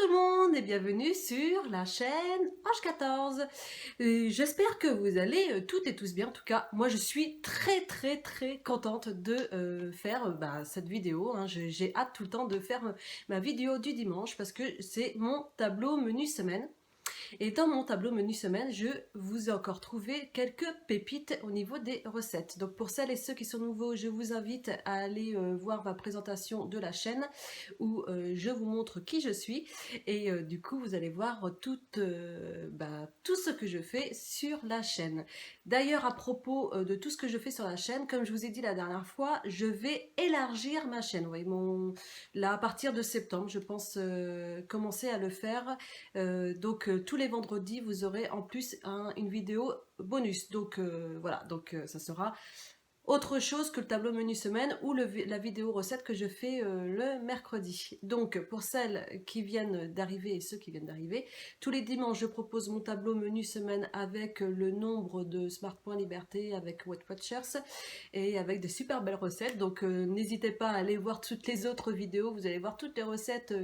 le monde et bienvenue sur la chaîne Ange 14. J'espère que vous allez toutes et tous bien. En tout cas, moi je suis très contente de faire cette vidéo. J'ai hâte tout le temps de faire ma vidéo du dimanche parce que c'est mon tableau menu semaine. Et dans mon tableau menu semaine, je vous ai encore trouvé quelques pépites au niveau des recettes. Donc pour celles et ceux qui sont nouveaux, je vous invite à aller voir ma présentation de la chaîne où je vous montre qui je suis. Et du coup, vous allez voir tout ce que je fais sur la chaîne. D'ailleurs, à propos de tout ce que je fais sur la chaîne, comme je vous ai dit la dernière fois, je vais élargir ma chaîne. Vous voyez, là, à partir de septembre, je pense commencer à le faire. Tous les vendredis, vous aurez en plus une vidéo bonus. Donc voilà, ça sera autre chose que le tableau menu semaine ou la vidéo recette que je fais le mercredi. Donc pour celles qui viennent d'arriver et ceux qui viennent d'arriver, tous les dimanches je propose mon tableau menu semaine avec le nombre de Smart Points Liberté, avec Weight Watchers et avec des super belles recettes. Donc n'hésitez pas à aller voir toutes les autres vidéos, vous allez voir toutes les recettes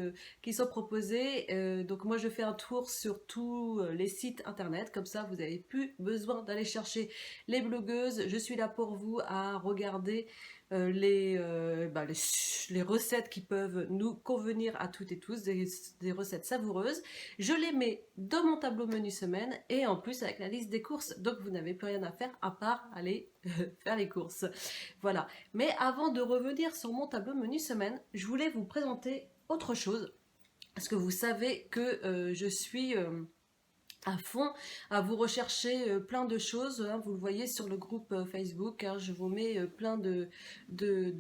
qui sont proposées. Donc moi je fais un tour sur tous les sites internet, comme ça vous n'avez plus besoin d'aller chercher les blogueuses. Je suis là pour vous à regarder les recettes qui peuvent nous convenir à toutes et tous, des recettes savoureuses. Je les mets dans mon tableau menu semaine et en plus avec la liste des courses, donc vous n'avez plus rien à faire à part aller faire les courses. Voilà. Mais avant de revenir sur mon tableau menu semaine, je voulais vous présenter autre chose parce que vous savez que je suis à fond à vous rechercher plein de choses, vous le voyez sur le groupe Facebook, je vous mets plein de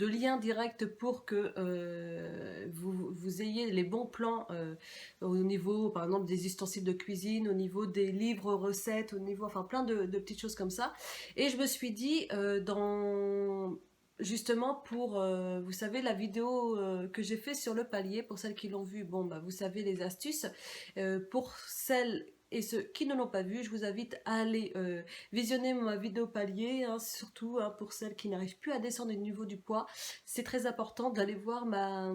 liens directs pour que vous ayez les bons plans au niveau par exemple des ustensiles de cuisine, au niveau des livres recettes, au niveau plein de petites choses comme ça. Et je me suis dit justement pour, vous savez, la vidéo que j'ai fait sur le palier, pour celles qui l'ont vu, vous savez les astuces. Pour celles et ceux qui ne l'ont pas vu, je vous invite à aller visionner ma vidéo palier, surtout pour celles qui n'arrivent plus à descendre le niveau du poids. C'est très important d'aller voir ma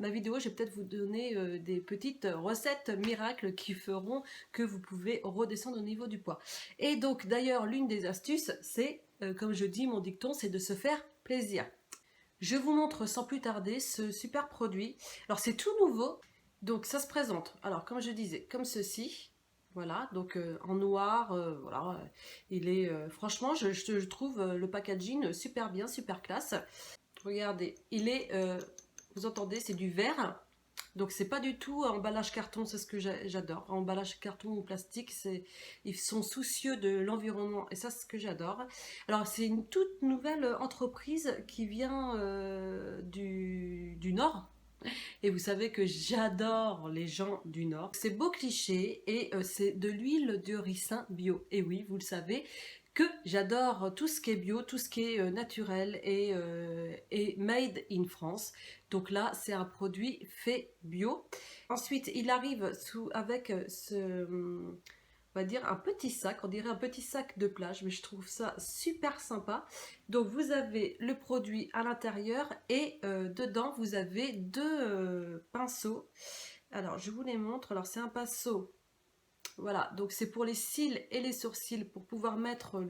vidéo. Je vais peut-être vous donner des petites recettes miracles qui feront que vous pouvez redescendre au niveau du poids. Et donc d'ailleurs, l'une des astuces, c'est, comme je dis, mon dicton, c'est de se faire plaisir. Je vous montre sans plus tarder ce super produit. Alors c'est tout nouveau, donc ça se présente, alors comme je disais, comme ceci. Voilà, donc en noir, voilà, il est, franchement, je trouve le packaging super bien, super classe. Regardez, il est, vous entendez, c'est du verre, donc c'est pas du tout emballage carton, c'est ce que j'adore. Emballage carton ou plastique, ils sont soucieux de l'environnement et ça c'est ce que j'adore. Alors c'est une toute nouvelle entreprise qui vient du Nord. Et vous savez que j'adore les gens du Nord. C'est Beau Cliché et c'est de l'huile de ricin bio. Et oui, vous le savez que j'adore tout ce qui est bio, tout ce qui est naturel et made in France. Donc là, c'est un produit fait bio. Ensuite, il arrive avec on va dire un petit sac, on dirait un petit sac de plage, mais je trouve ça super sympa. Donc vous avez le produit à l'intérieur et dedans vous avez deux pinceaux. Alors je vous les montre. Alors c'est un pinceau, voilà, donc c'est pour les cils et les sourcils pour pouvoir mettre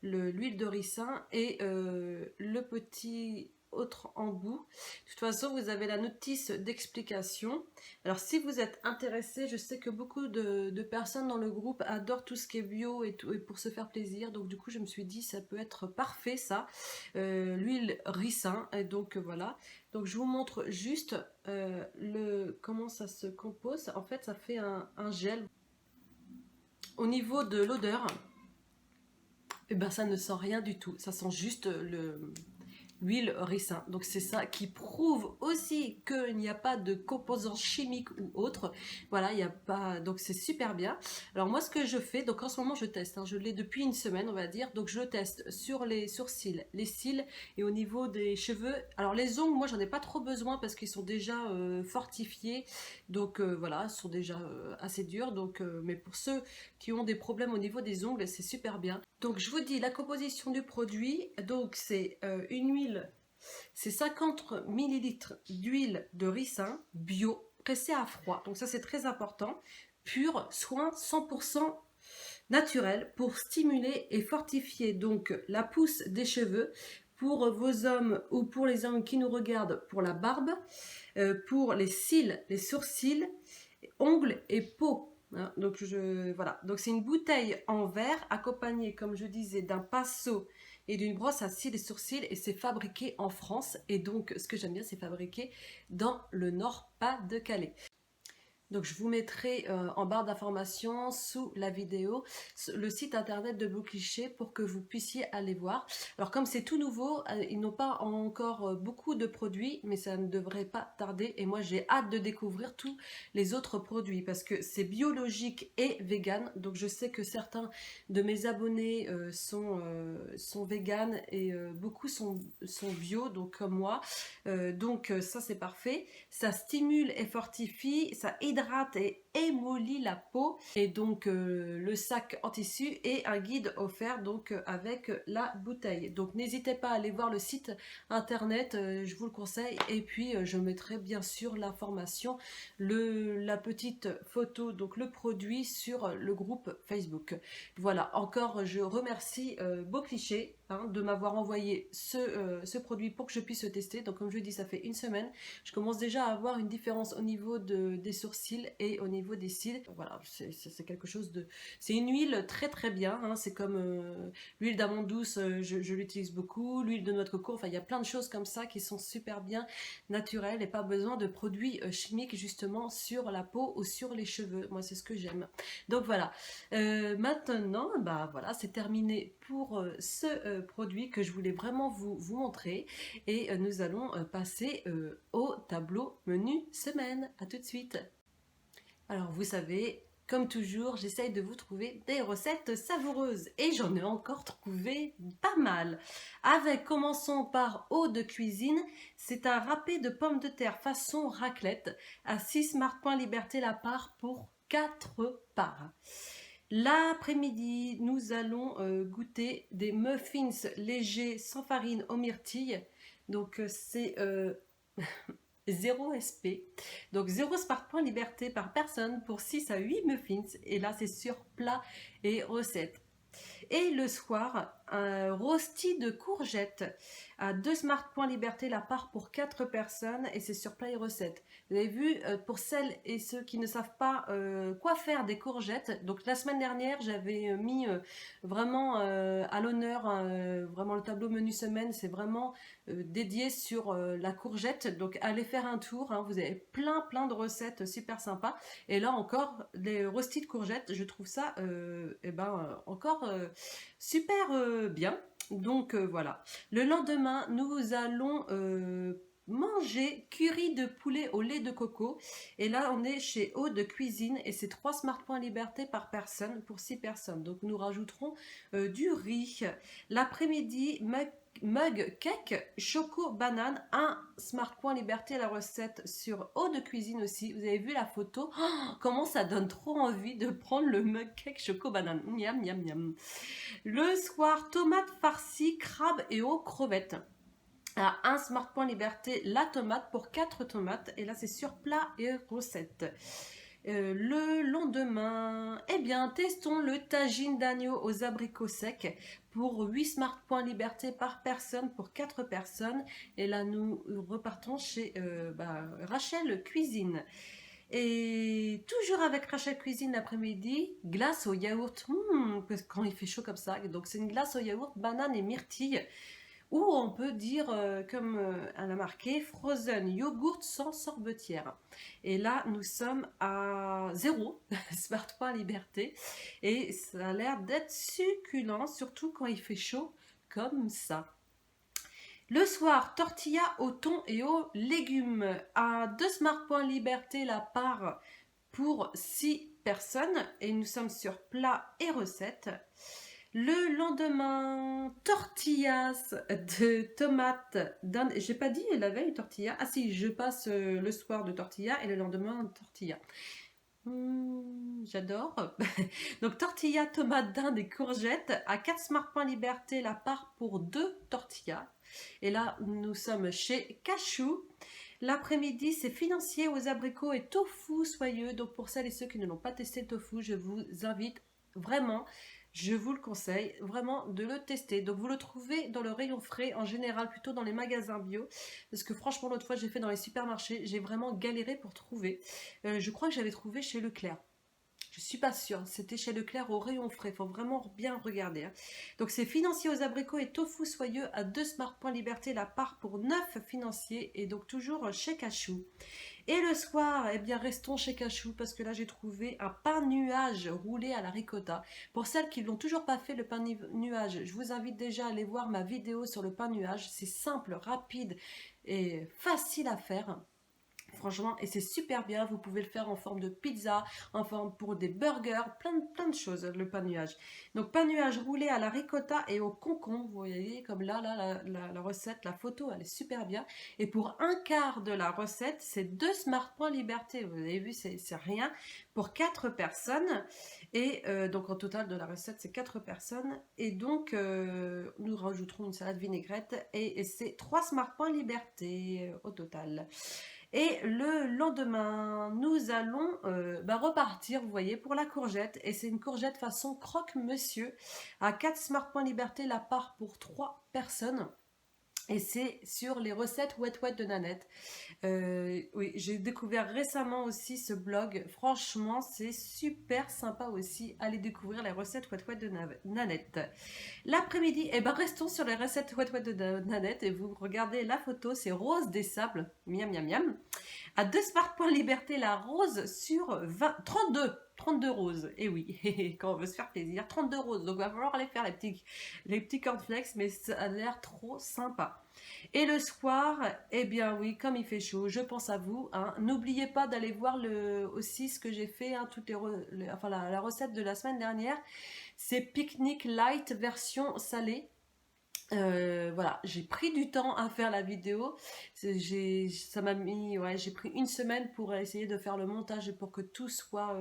l'huile de ricin et le petit autre embout. De toute façon, vous avez la notice d'explication. Alors si vous êtes intéressé, je sais que beaucoup de personnes dans le groupe adorent tout ce qui est bio et pour se faire plaisir. Donc du coup, je me suis dit ça peut être parfait ça, l'huile ricin. Et donc voilà. Donc je vous montre juste comment ça se compose. En fait, ça fait un gel. Au niveau de l'odeur, ça ne sent rien du tout. Ça sent juste l'huile ricin. Donc c'est ça qui prouve aussi qu'il n'y a pas de composants chimiques ou autres. Voilà, il n'y a pas. Donc c'est super bien. Alors moi ce que je fais, donc en ce moment je teste, je l'ai depuis une semaine on va dire. Donc je le teste sur les sourcils, les cils et au niveau des cheveux. Alors les ongles, moi j'en ai pas trop besoin parce qu'ils sont déjà fortifiés. Donc voilà, ils sont déjà assez durs. Donc mais pour ceux qui ont des problèmes au niveau des ongles, c'est super bien. Donc je vous dis la composition du produit. Donc c'est une huile, c'est 50 ml d'huile de ricin bio. pressé à froid. Donc ça, c'est très important. Pur, soin 100% naturel pour stimuler et fortifier donc la pousse des cheveux pour vos hommes ou pour les hommes qui nous regardent pour la barbe, pour les cils, les sourcils, ongles et peau. Hein. Donc voilà. Donc c'est une bouteille en verre accompagnée, comme je disais, d'un pinceau et d'une brosse à cils et sourcils, et c'est fabriqué en France. Et donc ce que j'aime bien, c'est fabriqué dans le Nord-Pas-de-Calais. Donc je vous mettrai en barre d'informations sous la vidéo le site internet de Beau Cliché pour que vous puissiez aller voir. Alors comme c'est tout nouveau, ils n'ont pas encore beaucoup de produits, mais ça ne devrait pas tarder. Et moi j'ai hâte de découvrir tous les autres produits parce que c'est biologique et vegan. Donc je sais que certains de mes abonnés sont vegan et beaucoup sont bio, donc comme moi. Donc ça c'est parfait. Ça stimule et fortifie, ça hydrate et émollit la peau, et donc le sac en tissu et un guide offert donc avec la bouteille. Donc n'hésitez pas à aller voir le site internet, je vous le conseille, et puis je mettrai bien sûr l'information, la petite photo, donc le produit sur le groupe Facebook. Voilà, encore je remercie Beau Cliché de m'avoir envoyé ce produit pour que je puisse le tester. Donc comme je dis, ça fait une semaine, je commence déjà à avoir une différence au niveau des sourcils et au niveau des cils. Voilà, c'est quelque chose de... C'est une huile très très bien, hein. C'est comme l'huile d'amande douce, je l'utilise beaucoup, l'huile de noix de coco, enfin il y a plein de choses comme ça qui sont super bien naturelles et pas besoin de produits chimiques justement sur la peau ou sur les cheveux. Moi c'est ce que j'aime. Donc voilà, maintenant bah voilà, c'est terminé pour ce produit que je voulais vraiment vous montrer, et nous allons passer au tableau menu semaine. À tout de suite. Alors vous savez, comme toujours, j'essaye de vous trouver des recettes savoureuses et j'en ai encore trouvé pas mal. Commençons par eau de cuisine, c'est un râpé de pommes de terre façon raclette à 6 Smart Points Liberté la part pour 4 parts. L'après-midi, nous allons goûter des muffins légers sans farine aux myrtilles. Donc c'est 0 SP. Donc 0 Smart Point Liberté par personne pour 6 à 8 muffins. Et là, c'est sur plat et recette. Et le soir, un rosti de courgettes à 2 Smart Points Liberté la part pour 4 personnes, et c'est sur plat et recette. Vous avez vu, pour celles et ceux qui ne savent pas quoi faire des courgettes, donc la semaine dernière j'avais mis vraiment à l'honneur, vraiment le tableau menu semaine, c'est vraiment dédié sur la courgette. Donc allez faire un tour, hein, vous avez plein de recettes super sympas. Et là encore, les rostis de courgettes, je trouve ça encore super bien. Donc voilà. Le lendemain, nous allons manger curry de poulet au lait de coco. Et là, on est chez Eau de Cuisine et c'est 3 Smart Points Liberté par personne pour 6 personnes. Donc nous rajouterons du riz. L'après-midi, mug cake choco banane, 1 Smart Point Liberté à la recette sur Eau de Cuisine aussi. Vous avez vu la photo? Oh, comment ça donne trop envie de prendre le mug cake choco banane. Miam miam miam. Le soir, tomates farcies, crabes et aux crevettes. À 1 Smart Point Liberté la tomate pour 4 tomates, et là c'est sur plat et recette. Le lendemain, eh bien, testons le tagine d'agneau aux abricots secs pour 8 Smart Points Liberté par personne pour 4 personnes. Et là, nous repartons chez Rachel Cuisine. Et toujours avec Rachel Cuisine l'après-midi, glace au yaourt, parce que quand il fait chaud comme ça. Donc c'est une glace au yaourt, banane et myrtille. Ou on peut dire, comme elle a marqué, frozen yogourt sans sorbetière. Et là, nous sommes à 0 Smart Point Liberté. Et ça a l'air d'être succulent, surtout quand il fait chaud comme ça. Le soir, tortilla au thon et aux légumes à 2 Smart Points Liberté la part pour 6 personnes. Et nous sommes sur plat et recette. Le lendemain, tortillas de tomates. J'ai pas dit la veille tortilla. Ah si, je passe le soir de tortilla et le lendemain tortilla. J'adore. Donc tortilla, tomates, dinde et courgettes à 4 Smart Points Liberté la part pour 2 tortillas. Et là, nous sommes chez Cachou. L'après-midi, c'est financier aux abricots et tofu soyeux. Donc pour celles et ceux qui ne l'ont pas testé le tofu, je vous invite vraiment, je vous le conseille vraiment de le tester. Donc vous le trouvez dans le rayon frais, en général plutôt dans les magasins bio. Parce que franchement, l'autre fois, j'ai fait dans les supermarchés, j'ai vraiment galéré pour trouver. Je crois que j'avais trouvé chez Leclerc. Je suis pas sûre, c'était chez Leclerc au rayon frais, il faut vraiment bien regarder. Hein. Donc c'est financier aux abricots et tofu soyeux à 2 Smart Points Liberté la part pour 9 financiers et donc toujours chez Cachou. Et le soir, eh bien restons chez Cachou parce que là j'ai trouvé un pain nuage roulé à la ricotta. Pour celles qui ne l'ont toujours pas fait le pain nuage, je vous invite déjà à aller voir ma vidéo sur le pain nuage. C'est simple, rapide et facile à faire. Franchement, et c'est super bien, vous pouvez le faire en forme de pizza, en forme pour des burgers, plein de choses, le pain nuage. Donc pain nuage roulé à la ricotta et au concombre, vous voyez, comme là la recette, la photo, elle est super bien. Et pour un quart de la recette, c'est 2 Smart Points Liberté, vous avez vu, c'est rien, pour 4 personnes. Et donc en total de la recette, c'est 4 personnes. Et donc, nous rajouterons une salade vinaigrette et c'est 3 Smart Points Liberté au total. Et le lendemain, nous allons repartir, vous voyez, pour la courgette. Et c'est une courgette façon croque-monsieur à 4 Smart Points Liberté la part pour 3 personnes. Et c'est sur les recettes Wet Wet de Nanette. Oui, j'ai découvert récemment aussi ce blog. Franchement, c'est super sympa aussi. Allez découvrir les recettes Wet Wet de Nanette. L'après-midi, restons sur les recettes Wet Wet de Nanette. Et vous regardez la photo, c'est Rose des Sables. Miam, miam, miam. À 2 Smart Points Liberté, la rose sur 32 roses. Et oui, quand on veut se faire plaisir, 32 roses. Donc il va falloir aller faire les petits cornflakes, mais ça a l'air trop sympa. Et le soir, eh bien oui, comme il fait chaud, je pense à vous. Hein. N'oubliez pas d'aller voir aussi ce que j'ai fait, hein, la recette de la semaine dernière. C'est pique-nique light version salée. Voilà, j'ai pris du temps à faire la vidéo. Ça m'a mis, ouais, j'ai pris une semaine pour essayer de faire le montage et pour que tout soit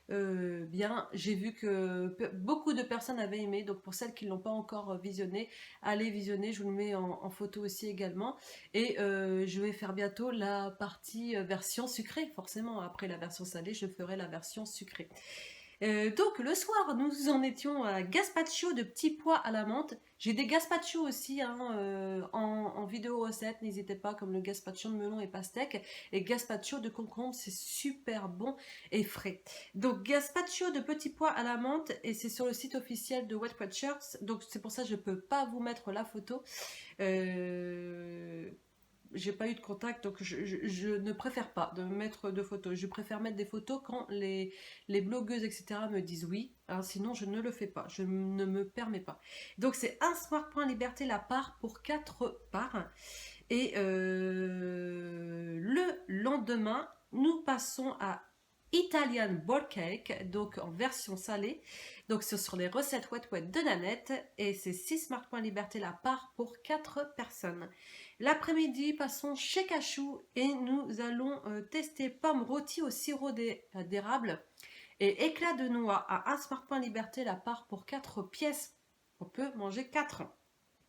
bien. J'ai vu que beaucoup de personnes avaient aimé, donc pour celles qui ne l'ont pas encore visionné, allez visionner. Je vous le mets en photo aussi également. Et je vais faire bientôt la partie version sucrée, forcément. Après la version salée, je ferai la version sucrée. Donc le soir, nous en étions à gazpacho de petits pois à la menthe. J'ai des gazpacho aussi hein, en vidéo recette, n'hésitez pas, comme le gazpacho de melon et pastèque. Et gazpacho de concombre, c'est super bon et frais. Donc gazpacho de petits pois à la menthe, et c'est sur le site officiel de Wet Wet Shirts. Donc c'est pour ça que je ne peux pas vous mettre la photo. J'ai pas eu de contact, donc je ne préfère pas de mettre de photos. Je préfère mettre des photos quand les blogueuses, etc. me disent oui. Hein, sinon, je ne le fais pas. Je ne me permets pas. Donc, c'est un Smart Point Liberté la part pour 4 parts. Et le lendemain, nous passons à Italian Ball Cake, donc en version salée. Donc, c'est sur les recettes Wet Wet de Nanette. Et c'est 6 Smart Points Liberté la part pour 4 personnes. L'après-midi, passons chez Cachou et nous allons tester pommes rôties au sirop d'érable et éclat de noix à 1 Smart Point Liberté la part pour 4 pièces. On peut manger 4.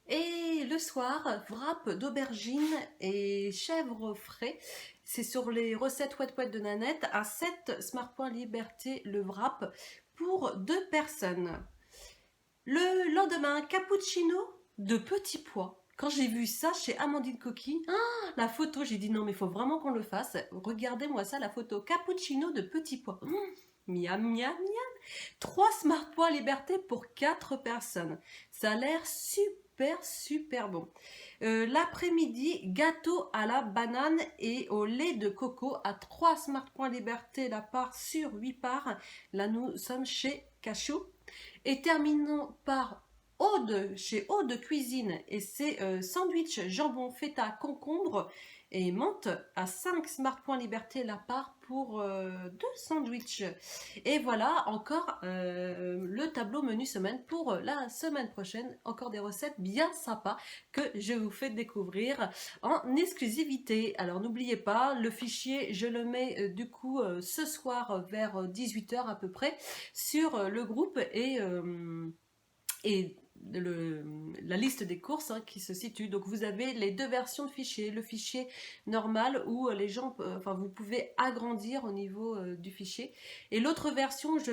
Et le soir, wrap d'aubergine et chèvre frais. C'est sur les recettes Wet Wet de Nanette à 7 Smart Point Liberté le wrap pour 2 personnes. Le lendemain, cappuccino de petits pois. Quand j'ai vu ça chez Amandine Coquille, la photo, j'ai dit non mais il faut vraiment qu'on le fasse. Regardez-moi ça, la photo. Cappuccino de petits pois. Miam, miam, miam. 3 Smart Pois Liberté pour 4 personnes. Ça a l'air super bon. L'après-midi, gâteau à la banane et au lait de coco à 3 Smart Points Liberté la part sur 8 parts. Là, nous sommes chez Cachou. Et terminons par Aude, chez Aude Cuisine. Et c'est sandwich jambon feta concombre et menthe à 5 Smart Points Liberté la part pour 2 sandwichs. Et voilà encore le tableau menu semaine pour la semaine prochaine. Encore des recettes bien sympas que je vous fais découvrir en exclusivité. Alors n'oubliez pas, le fichier je le mets du coup ce soir vers 18 h à peu près sur le groupe et la liste des courses hein, qui se situe. Donc vous avez les deux versions de fichiers, le fichier normal où les gens, enfin vous pouvez agrandir au niveau du fichier, et l'autre version je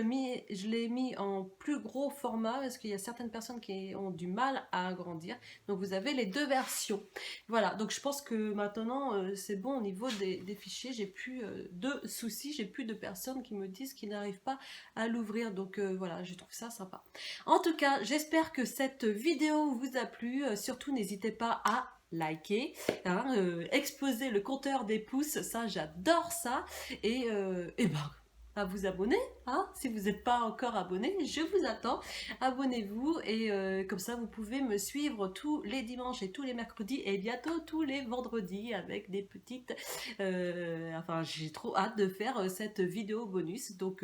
l'ai mis en plus gros format parce qu'il y a certaines personnes qui ont du mal à agrandir. Donc vous avez les deux versions. Voilà, donc je pense que maintenant c'est bon au niveau des fichiers, j'ai plus de soucis, j'ai plus de personnes qui me disent qu'ils n'arrivent pas à l'ouvrir. Donc voilà, je trouve ça sympa. En tout cas, j'espère que cette vidéo vous a plu. Surtout, n'hésitez pas à liker, hein, exploser le compteur des pouces, ça j'adore ça. Et ben, à vous abonner, hein, si vous n'êtes pas encore abonné, je vous attends. Abonnez-vous et comme ça vous pouvez me suivre tous les dimanches et tous les mercredis et bientôt tous les vendredis avec des petites... enfin, j'ai trop hâte de faire cette vidéo bonus, donc...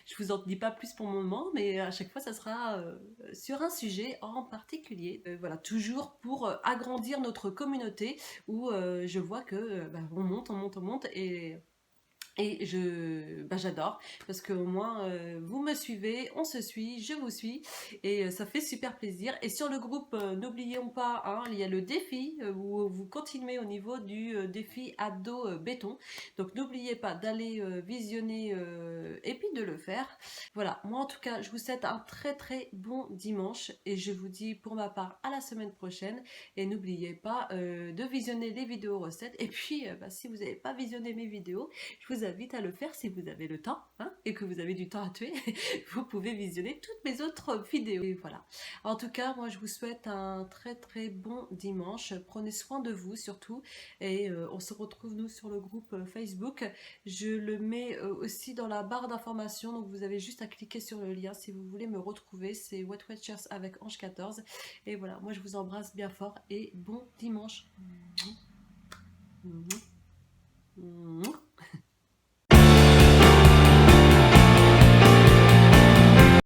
je vous en dis pas plus pour le moment, mais à chaque fois, ça sera sur un sujet en particulier. Voilà, toujours pour agrandir notre communauté où je vois que bah, on monte, on monte, on monte et bah, j'adore parce qu'au moins vous me suivez, on se suit, je vous suis et ça fait super plaisir. Et sur le groupe, n'oublions pas, hein, il y a le défi où vous continuez au niveau du défi ado béton. Donc n'oubliez pas d'aller visionner et puis de le faire. Voilà, moi en tout cas, je vous souhaite un très très bon dimanche et je vous dis pour ma part à la semaine prochaine. Et n'oubliez pas de visionner les vidéos recettes. Et puis, bah, si vous n'avez pas visionné mes vidéos, je vous invite à le faire si vous avez le temps hein, et que vous avez du temps à tuer. Vous pouvez visionner toutes mes autres vidéos. Et voilà. En tout cas, moi, je vous souhaite un très très bon dimanche. Prenez soin de vous surtout. Et on se retrouve, nous, sur le groupe Facebook. Je le mets aussi dans la barre d'informations. Donc, vous avez juste à cliquer sur le lien si vous voulez me retrouver. C'est What Watchers avec Ange 14. Et voilà, moi, je vous embrasse bien fort et bon dimanche.